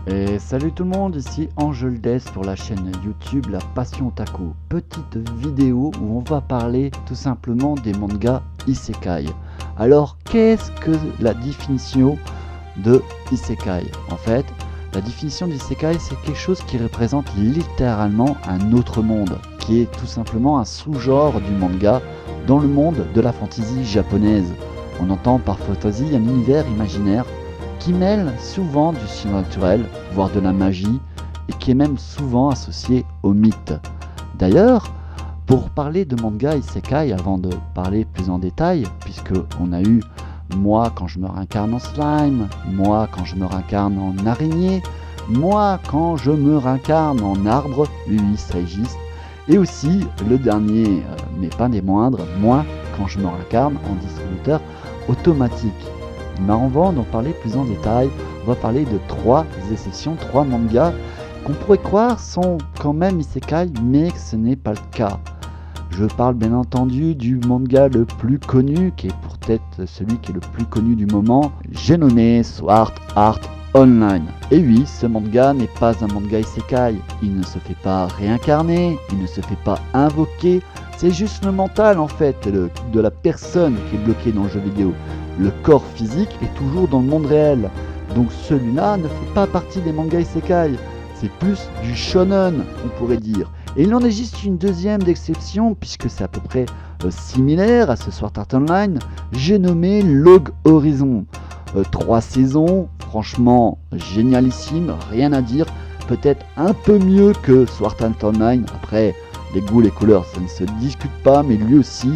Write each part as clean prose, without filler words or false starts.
Et salut tout le monde, ici Angel pour la chaîne YouTube La Passion Otaku. Petite vidéo où on va parler tout simplement des mangas Isekai. Alors qu'est-ce que la définition de Isekai? En fait, la définition d'Isekai, c'est quelque chose qui représente littéralement un autre monde, qui est tout simplement un sous-genre du manga dans le monde de la fantasy japonaise. On entend par fantasy un univers imaginaire qui mêle souvent du surnaturel, voire de la magie, et qui est même souvent associé au mythe. D'ailleurs, pour parler de manga Isekai, avant de parler plus en détail, puisque on a eu moi quand je me réincarne en slime, moi quand je me réincarne en araignée, moi quand je me réincarne en arbre, Ulysse Régis, et aussi le dernier, mais pas des moindres, moi quand je me réincarne en distributeur automatique. Mais avant d'en parler plus en détail, on va parler de trois exceptions, trois mangas qu'on pourrait croire sont quand même isekai, mais que ce n'est pas le cas. Je parle bien entendu du manga le plus connu, qui est peut-être celui qui est le plus connu du moment, j'ai nommé Sword Art Online. Et oui, ce manga n'est pas un manga isekai, il ne se fait pas réincarner, il ne se fait pas invoquer, c'est juste le mental en fait de la personne qui est bloquée dans le jeu vidéo. Le corps physique est toujours dans le monde réel, donc celui-là ne fait pas partie des mangas isekai, c'est plus du shonen on pourrait dire. Et il en existe une deuxième d'exception, puisque c'est à peu près similaire à ce Sword Art Online, j'ai nommé Log Horizon. 3 saisons, franchement génialissime, rien à dire, peut-être un peu mieux que Sword Art Online, après les goûts, les couleurs, ça ne se discute pas, mais lui aussi,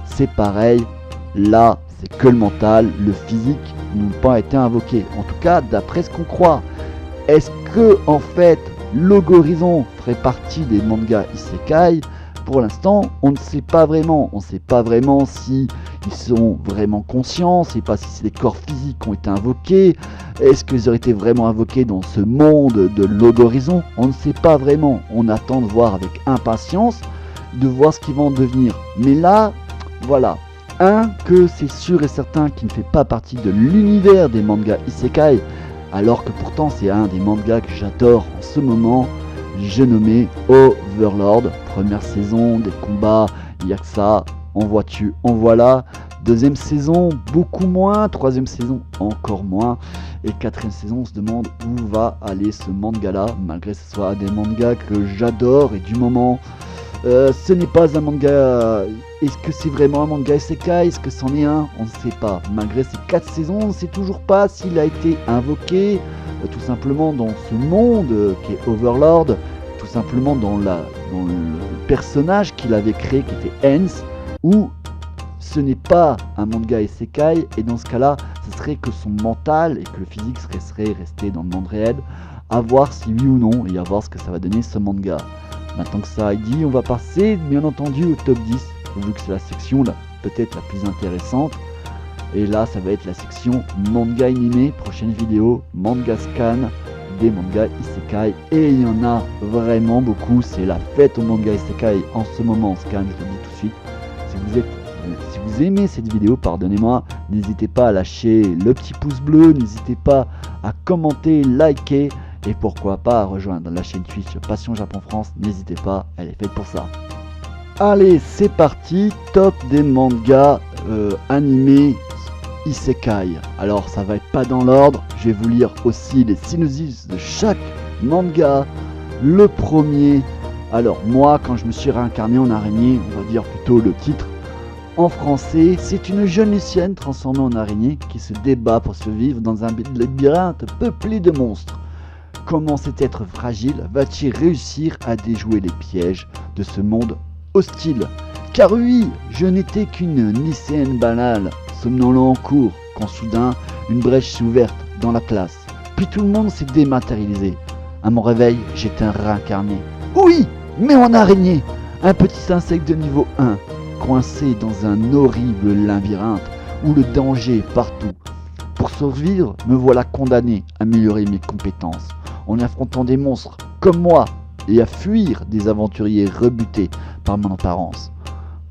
c'est pareil, là, c'est que le mental, le physique n'ont pas été invoqués. En tout cas, d'après ce qu'on croit. Est-ce que, en fait, Log Horizon ferait partie des mangas isekai? Pour l'instant, on ne sait pas vraiment. On ne sait pas vraiment si ils sont vraiment conscients. On ne sait pas si c'est des corps physiques qui ont été invoqués. Est-ce qu'ils auraient été vraiment invoqués dans ce monde de Log Horizon? On ne sait pas vraiment. On attend de voir avec impatience, de voir ce qu'ils vont devenir. Mais là, voilà. Que c'est sûr et certain qu'il ne fait pas partie de l'univers des mangas isekai, alors que pourtant c'est un des mangas que j'adore en ce moment, j'ai nommé Overlord. Première saison, des combats, il n'y a que ça, en vois-tu, en voilà. Deuxième saison, beaucoup moins. Troisième saison, encore moins. Et quatrième saison, on se demande où va aller ce manga-là, malgré que ce soit des mangas que j'adore et du moment. Ce n'est pas un manga. Est-ce que c'est vraiment un manga isekai? Est-ce que c'en est un? On ne sait pas. Malgré ces 4 saisons, on ne sait toujours pas s'il a été invoqué tout simplement dans ce monde qui est Overlord, tout simplement dans le personnage qu'il avait créé qui était Hens, ou ce n'est pas un manga isekai, et dans ce cas-là, ce serait que son mental et que le physique serait resté dans le monde réel, à voir si oui ou non, et à voir ce que ça va donner ce manga. Maintenant que ça est dit, on va passer bien entendu au top 10, vu que c'est la section là, peut-être la plus intéressante. Et là, ça va être la section manga animé, prochaine vidéo, manga scan, des mangas isekai. Et il y en a vraiment beaucoup, c'est la fête au manga isekai en ce moment en scan, je le dis tout de suite. Si vous aimez cette vidéo, pardonnez-moi, n'hésitez pas à lâcher le petit pouce bleu, n'hésitez pas à commenter, liker. Et pourquoi pas rejoindre la chaîne Twitch Passion Japon France, n'hésitez pas, elle est faite pour ça. Allez, c'est parti, top des mangas animés isekai. Alors ça va être pas dans l'ordre, je vais vous lire aussi les synopsis de chaque manga. Le premier, alors moi quand je me suis réincarné en araignée, on va dire plutôt le titre en français, c'est une jeune lycéenne transformée en araignée qui se débat pour survivre dans un labyrinthe peuplé de monstres. Comment cet être fragile va-t-il réussir à déjouer les pièges de ce monde hostile? Car oui, je n'étais qu'une lycéenne banale, somnolent en cours, quand soudain, une brèche s'est ouverte dans la classe. Puis tout le monde s'est dématérialisé. À mon réveil, j'étais réincarné. Oui, mais en araignée, un petit insecte de niveau 1, coincé dans un horrible labyrinthe où le danger est partout. Pour survivre, me voilà condamné à améliorer mes compétences en affrontant des monstres comme moi et à fuir des aventuriers rebutés par mon apparence.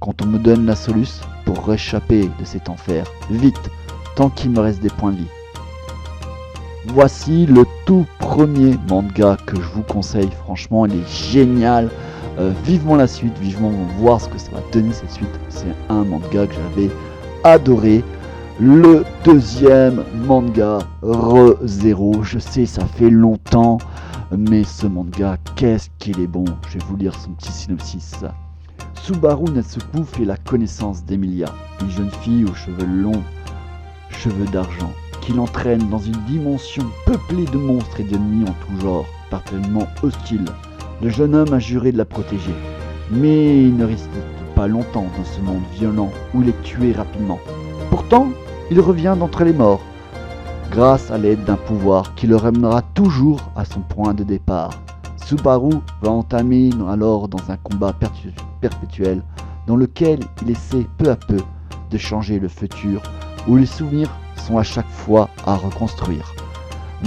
Quand on me donne la soluce pour réchapper de cet enfer, vite, tant qu'il me reste des points de vie. voici le tout premier manga que je vous conseille. Franchement, il est génial. Vivement la suite, vivement voir ce que ça va donner cette suite. C'est un manga que j'avais adoré. Le deuxième manga, Re:Zero. Je sais, ça fait longtemps, mais ce manga, qu'est-ce qu'il est bon. Je vais vous lire son petit synopsis. Subaru Natsuko fait la connaissance d'Emilia, une jeune fille aux cheveux longs, cheveux d'argent, qui l'entraîne dans une dimension peuplée de monstres et d'ennemis en tout genre, particulièrement hostiles. Le jeune homme a juré de la protéger, mais il ne reste pas longtemps dans ce monde violent où il est tué rapidement. Pourtant, il revient d'entre les morts, grâce à l'aide d'un pouvoir qui le ramènera toujours à son point de départ. Subaru va entamer alors dans un combat perpétuel dans lequel il essaie peu à peu de changer le futur où les souvenirs sont à chaque fois à reconstruire.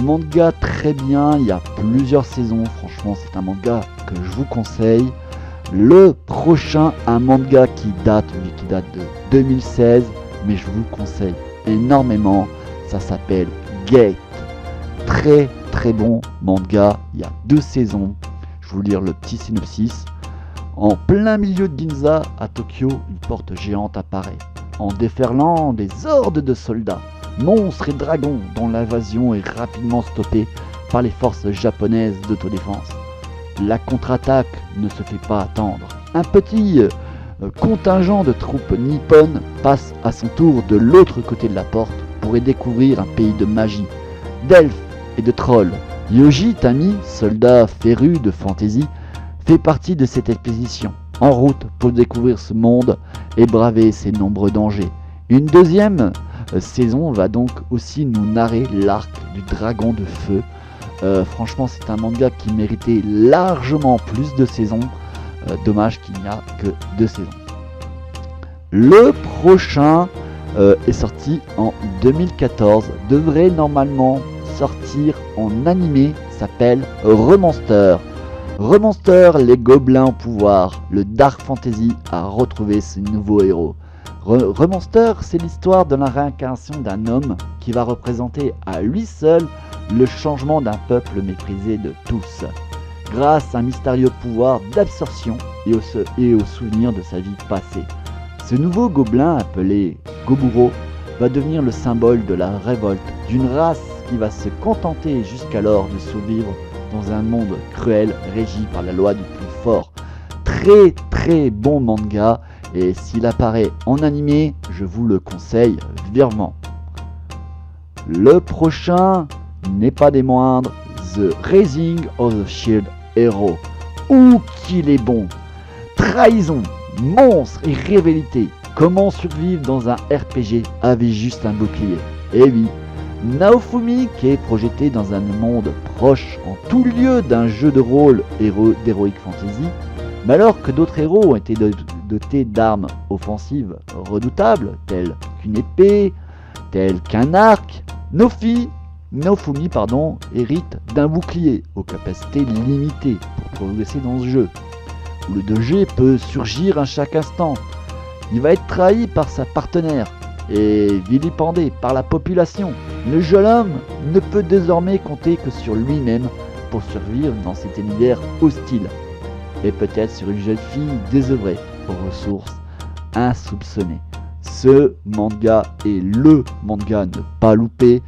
Manga très bien, il y a plusieurs saisons, franchement c'est un manga que je vous conseille. Le prochain, un manga qui date de 2016, mais je vous conseille énormément, ça s'appelle Gate. Très bon manga, il y a 2 saisons, je vais vous lire le petit synopsis. En plein milieu de Ginza, à Tokyo, une porte géante apparaît, en déferlant des hordes de soldats, monstres et dragons dont l'invasion est rapidement stoppée par les forces japonaises d'autodéfense. La contre-attaque ne se fait pas attendre. Un petit contingent de troupes nippones passe à son tour de l'autre côté de la porte pour y découvrir un pays de magie, d'elfes et de trolls. Yoji Tami, soldat féru de fantaisie, fait partie de cette expédition, en route pour découvrir ce monde et braver ses nombreux dangers. Une deuxième saison va donc aussi nous narrer l'arc du dragon de feu. Franchement, c'est un manga qui méritait largement plus de saisons. Dommage qu'il n'y a que 2 saisons. Le prochain est sorti en 2014, devrait normalement sortir en animé, s'appelle Remonster. Remonster, les gobelins au pouvoir, le dark fantasy a retrouvé ses nouveaux héros. Remonster, c'est l'histoire de la réincarnation d'un homme qui va représenter à lui seul le changement d'un peuple méprisé de tous, grâce à un mystérieux pouvoir d'absorption et au souvenir de sa vie passée. Ce nouveau gobelin appelé Goburo va devenir le symbole de la révolte d'une race qui va se contenter jusqu'alors de survivre dans un monde cruel régi par la loi du plus fort. Très bon manga, et s'il apparaît en animé, je vous le conseille vivement. Le prochain n'est pas des moindres, The Rising of the Shield Hero. Ouh qu'il est bon! Trahison, monstre et rivalité. Comment survivre dans un RPG avec juste un bouclier? Eh oui, Naofumi, qui est projeté dans un monde proche en tout lieu d'un jeu de rôle d'Heroic Fantasy, mais alors que d'autres héros ont été dotés d'armes offensives redoutables, telles qu'une épée, telles qu'un arc, Naofumi hérite d'un bouclier aux capacités limitées pour progresser dans ce jeu, où le danger peut surgir à chaque instant. Il va être trahi par sa partenaire et vilipendé par la population. Le jeune homme ne peut désormais compter que sur lui-même pour survivre dans cet univers hostile, et peut-être sur une jeune fille désœuvrée aux ressources insoupçonnées. Ce manga est le manga à ne pas louper,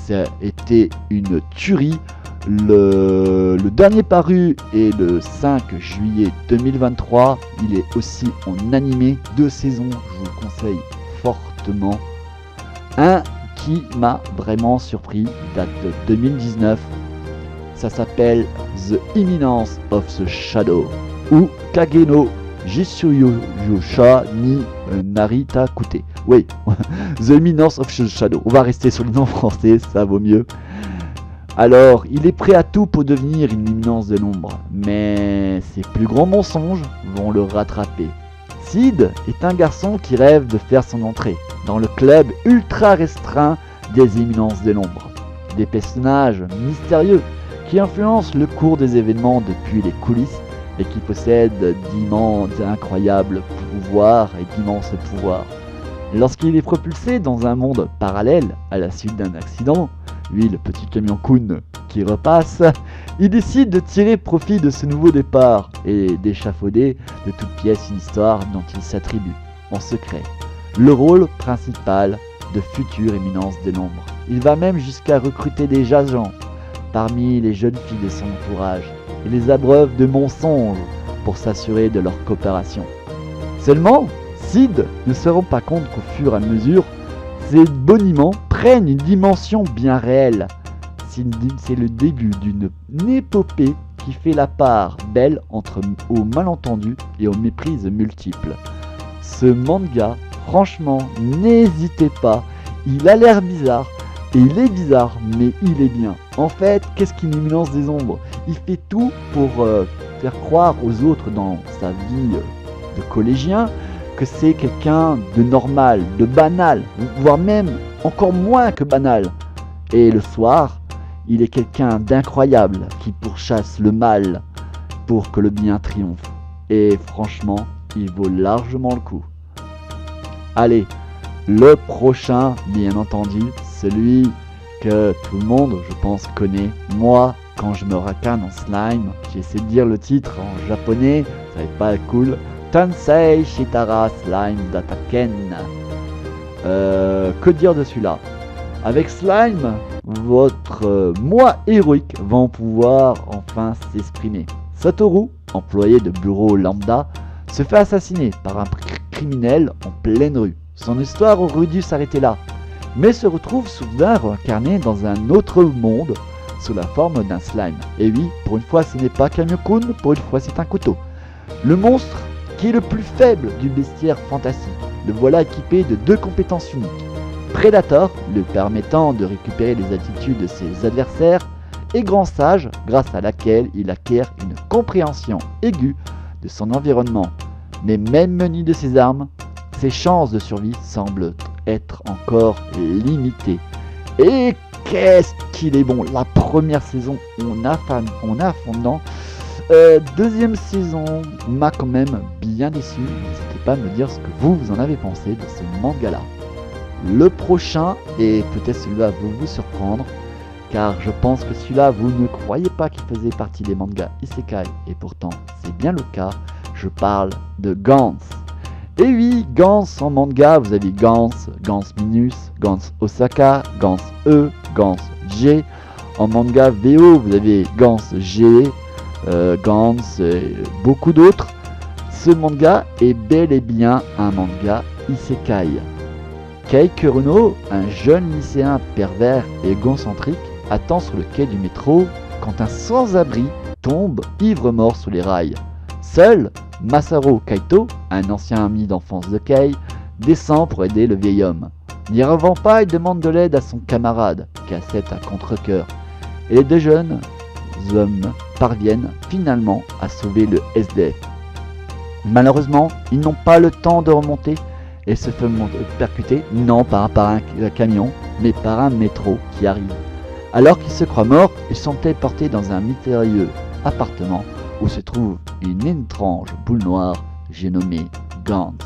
ça a été une tuerie. Le dernier paru est le 5 juillet 2023, il est aussi en animé, 2 saisons, je vous le conseille fortement. Un qui m'a vraiment surpris, date de 2019, ça s'appelle The Imminence of the Shadow, ou Kageno Jisuyosha ni Narita Kute. Oui, The Imminence of the Shadow, on va rester sur le nom français, ça vaut mieux. Alors, il est prêt à tout pour devenir une imminence de l'ombre, mais ses plus grands mensonges vont le rattraper. Sid est un garçon qui rêve de faire son entrée dans le club ultra restreint des imminences de l'ombre. Des personnages mystérieux qui influencent le cours des événements depuis les coulisses et qui possèdent d'immenses, incroyables pouvoirs et d'immenses pouvoirs. Lorsqu'il est propulsé dans un monde parallèle à la suite d'un accident, Lui, le petit camion Kun qui repasse, il décide de tirer profit de ce nouveau départ et d'échafauder de toutes pièces une histoire dont il s'attribue, en secret, le rôle principal de future éminence de l'ombre. Il va même jusqu'à recruter des agents parmi les jeunes filles de son entourage et les abreuve de mensonges pour s'assurer de leur coopération. Seulement, Sid ne se rend pas compte qu'au fur et à mesure, ces boniments prennent une dimension bien réelle. C'est le début d'une épopée qui fait la part belle aux malentendus et aux méprises multiples. Ce manga, franchement, n'hésitez pas, il a l'air bizarre, et il est bizarre, mais il est bien. En fait, qu'est-ce qu'une éminence des ombres? Il fait tout pour faire croire aux autres dans sa vie de collégien que c'est quelqu'un de normal, de banal, voire même encore moins que banal. Et le soir, il est quelqu'un d'incroyable qui pourchasse le mal pour que le bien triomphe. Et franchement, il vaut largement le coup. Allez, le prochain, bien entendu, celui que tout le monde, je pense, connaît. Moi, quand je me racane en slime, j'ai essayé de dire le titre en japonais, ça va pas cool. Tensei Shitara Slime Dataken. Que dire de celui-là? Avec Slime, votre moi héroïque va pouvoir enfin s'exprimer. Satoru, employé de bureau lambda, se fait assassiner par un criminel en pleine rue. Son histoire aurait dû s'arrêter là, mais se retrouve soudain réincarné dans un autre monde sous la forme d'un slime. Et oui, pour une fois ce n'est pas Kamio-kun, pour une fois c'est un couteau. Le monstre, qui est le plus faible du bestiaire fantastique, le voilà équipé de 2 compétences uniques. Predator, lui permettant de récupérer les attitudes de ses adversaires, et Grand Sage, grâce à laquelle il acquiert une compréhension aiguë de son environnement. Mais même muni de ses armes, ses chances de survie semblent être encore limitées. Et qu'est-ce qu'il est bon! La première saison, on a à fond dedans. Deuxième saison m'a quand même bien déçu. N'hésitez pas à me dire ce que vous en avez pensé de ce manga-là. Le prochain, et peut-être celui-là va vous surprendre, car je pense que celui-là, vous ne croyez pas qu'il faisait partie des mangas Isekai, et pourtant c'est bien le cas. Je parle de Gantz. Et oui, Gantz en manga, vous avez Gantz, Gantz Minus, Gantz Osaka, Gantz E, Gantz G. En manga VO, vous avez Gantz G, Gantz et beaucoup d'autres. Ce manga est bel et bien un manga Isekai. Kei Kuruno, un jeune lycéen pervers et égocentrique, attend sur le quai du métro quand un sans-abri tombe ivre-mort sous les rails. Seul, Masaru Kaito, un ancien ami d'enfance de Kei, descend pour aider le vieil homme. N'y arrivant pas, il demande de l'aide à son camarade, qui accepte à contre-cœur. Et les 2 jeunes hommes parviennent finalement à sauver le SDF. Malheureusement, ils n'ont pas le temps de remonter et se font percuter, non pas par un camion, mais par un métro qui arrive. Alors qu'ils se croient morts, ils sont téléportés dans un mystérieux appartement où se trouve une étrange boule noire, j'ai nommé Gantz.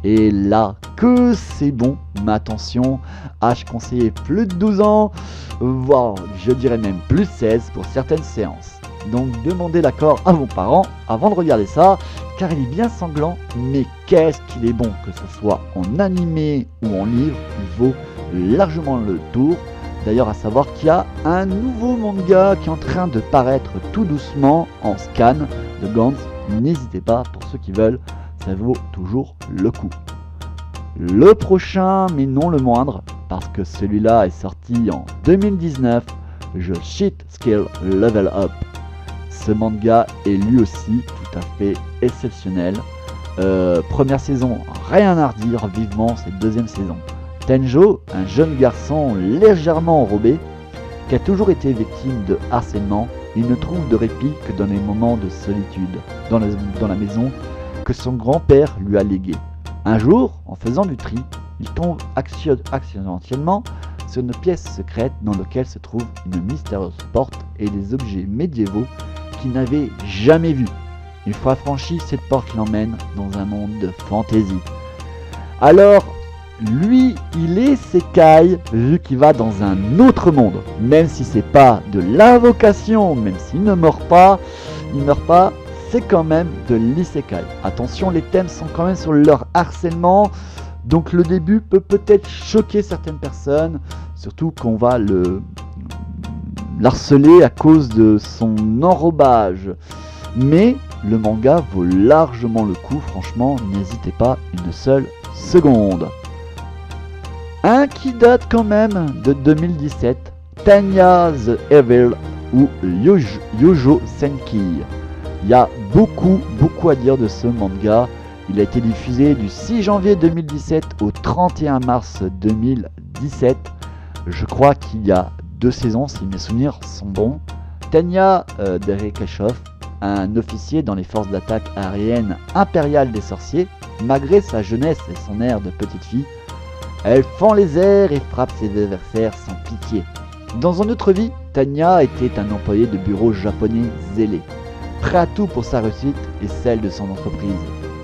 Et là, que c'est bon, mais attention, âge conseillé plus de 12 ans, voire je dirais même plus 16 pour certaines séances. Donc demandez l'accord à vos parents avant de regarder ça, car il est bien sanglant, mais qu'est-ce qu'il est bon, que ce soit en animé ou en livre, il vaut largement le tour. D'ailleurs, à savoir qu'il y a un nouveau manga qui est en train de paraître tout doucement en scan de Gantz. N'hésitez pas, pour ceux qui veulent, ça vaut toujours le coup. Le prochain, mais non le moindre, parce que celui-là est sorti en 2019, The Shit Skill Level Up. Ce manga est lui aussi tout à fait exceptionnel. Première saison, rien à redire, vivement cette deuxième saison. Tenjo, un jeune garçon légèrement enrobé, qui a toujours été victime de harcèlement, il ne trouve de répit que dans les moments de solitude, dans la maison que son grand-père lui a léguée. Un jour, en faisant du tri, il tombe accidentellement sur une pièce secrète dans laquelle se trouve une mystérieuse porte et des objets médiévaux qu'il n'avait jamais vus. Une fois franchi, cette porte l'emmène dans un monde de fantaisie. Alors, lui, il est isekai vu qu'il va dans un autre monde. Même si c'est pas de l'invocation, même s'il ne meurt pas, c'est quand même de l'isekai. Attention, les thèmes sont quand même sur leur harcèlement. Donc le début peut peut-être choquer certaines personnes, surtout qu'on va l'harceler à cause de son enrobage. Mais le manga vaut largement le coup, franchement, n'hésitez pas une seule seconde. Un qui date quand même de 2017, Tanya the Evil ou Yojo Senki. Il y a beaucoup à dire de ce manga. Il a été diffusé du 6 janvier 2017 au 31 mars 2017. Je crois qu'il y a 2 saisons si mes souvenirs sont bons. Tanya Derekeshov, un officier dans les forces d'attaque aériennes impériales des sorciers, malgré sa jeunesse et son air de petite fille, elle fend les airs et frappe ses adversaires sans pitié. Dans une autre vie, Tanya était un employé de bureau japonais zélé, prêt à tout pour sa réussite et celle de son entreprise.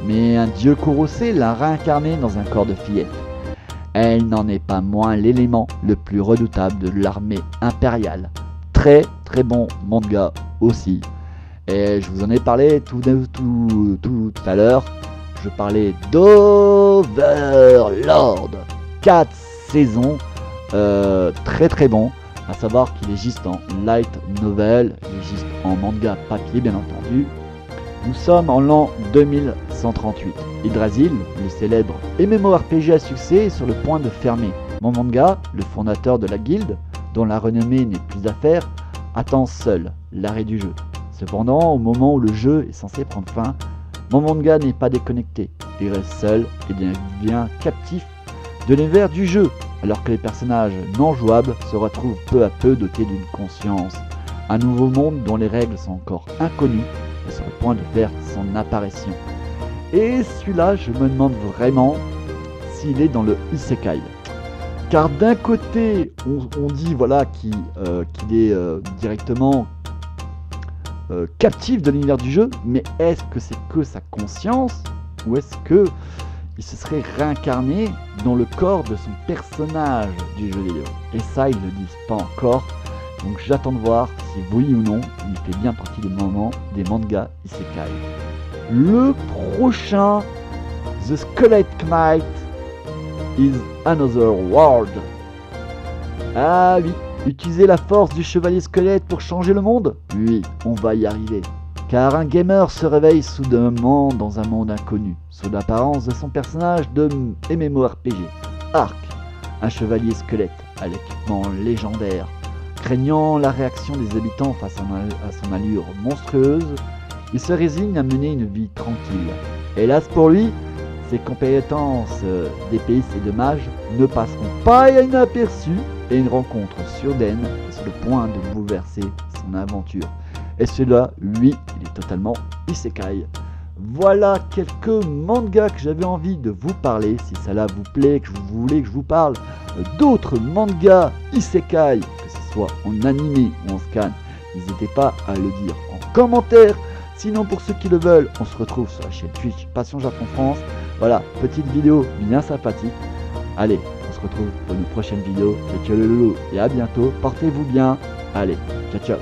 Mais un dieu courroucé l'a réincarnée dans un corps de fillette. Elle n'en est pas moins l'élément le plus redoutable de l'armée impériale. Très bon manga aussi. Et je vous en ai parlé tout à l'heure. Je parlais d'Overlord. 4 saisons, très bon. À savoir qu'il existe en light novel, il existe en manga papier bien entendu. Nous sommes en l'an 2138. Yggdrasil, le célèbre MMORPG à succès, est sur le point de fermer. Mon manga, le fondateur de la guilde, dont la renommée n'est plus à faire, attend seul l'arrêt du jeu. Cependant, au moment où le jeu est censé prendre fin, mon manga n'est pas déconnecté. Il reste seul et devient captif de l'univers du jeu, alors que les personnages non jouables se retrouvent peu à peu dotés d'une conscience. Un nouveau monde dont les règles sont encore inconnues est sur le point de faire son apparition. Et celui-là, je me demande vraiment s'il est dans le isekai. Car d'un côté, on dit voilà qu'il est directement captif de l'univers du jeu, mais est-ce que c'est que sa conscience ou est-ce que il se serait réincarné dans le corps de son personnage du jeu vidéo? Et ça, ils ne le disent pas encore. Donc j'attends de voir si oui ou non il fait bien partie des mangas isekai. Le prochain, The Skeleton Knight is Another World. Ah oui, utiliser la force du chevalier squelette pour changer le monde? Oui, on va y arriver. Car un gamer se réveille soudainement dans un monde inconnu, sous l'apparence de son personnage de MMORPG, Ark, un chevalier squelette à l'équipement légendaire. Craignant la réaction des habitants face à son allure monstrueuse, il se résigne à mener une vie tranquille. Hélas pour lui, ses compétences d'épéiste et de mage ne passeront pas inaperçues et une rencontre soudaine est sur le point de bouleverser son aventure. Et celui-là, lui, il est totalement isekai. Voilà quelques mangas que j'avais envie de vous parler. Si cela vous plaît, que vous voulez que je vous parle d'autres mangas isekai, que ce soit en animé ou en scan, n'hésitez pas à le dire en commentaire. Sinon, pour ceux qui le veulent, on se retrouve sur la chaîne Twitch Passion Japon France. Voilà, petite vidéo bien sympathique. Allez, on se retrouve pour une prochaine vidéo. Ciao le loulou et à bientôt. Portez-vous bien. Allez, ciao.